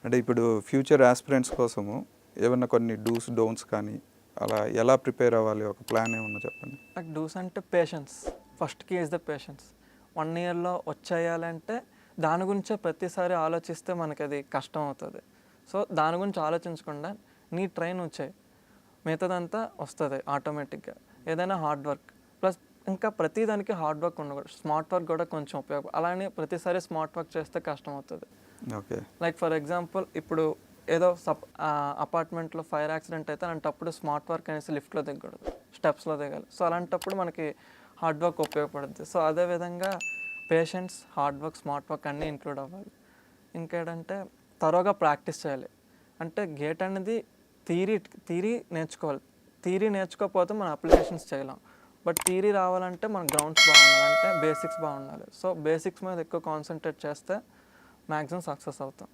అంటే ఇప్పుడు future aspirants కోసము ఏమన్నా కొన్ని డూస్ డోంట్స్ కానీ అలా ఎలా ప్రిపేర్ అవ్వాలి, ఒక ప్లాన్ ఏమన్నా చెప్పండి. నాకు డూస్ అంటే patience. First key is the patience. 1 ఇయర్లో వచ్చేయాలంటే దాని గురించే ప్రతిసారి ఆలోచిస్తే మనకి అది కష్టం అవుతుంది. సో దాని గురించి ఆలోచించకుండా నీ ట్రై నువ్వు చేయి, మిగతాదంతా వస్తుంది ఆటోమేటిక్గా. ఏదైనా హార్డ్ వర్క్ ప్లస్ ఇంకా ప్రతిదానికి హార్డ్ వర్క్ ఉండకూడదు, స్మార్ట్ వర్క్ కూడా కొంచెం ఉపయోగపడు. అలానే ప్రతిసారి స్మార్ట్ వర్క్ చేస్తే కష్టం అవుతుంది. ఓకే. లైక్ ఫర్ ఎగ్జాంపుల్ ఇప్పుడు ఏదో అపార్ట్మెంట్లో ఫైర్ యాక్సిడెంట్ అయితే అలాంటప్పుడు స్మార్ట్ వర్క్ అనేసి లిఫ్ట్లో దిగకూడదు, స్టెప్స్లో దిగాలి. సో అలాంటప్పుడు మనకి హార్డ్ వర్క్ ఉపయోగపడుద్ది. సో అదేవిధంగా patience, hard work, smart work అన్నీ ఇంక్లూడ్ అవ్వాలి. ఇంకేంటంటే తరోగా ప్రాక్టీస్ చేయాలి. అంటే గేట్ అనేది థీరీ నేర్చుకోవాలి. థీరీ నేర్చుకోకపోతే మనం అప్లికేషన్స్ చేయలేం. బట్ థీరీ రావాలంటే మన గ్రౌండ్స్ బాగుండాలి, అంటే బేసిక్స్ బాగుండాలి. సో బేసిక్స్ మీద ఎక్కువ కాన్సన్ట్రేట్ చేస్తే మ్యాక్సిమం సక్సెస్ అవుతాం.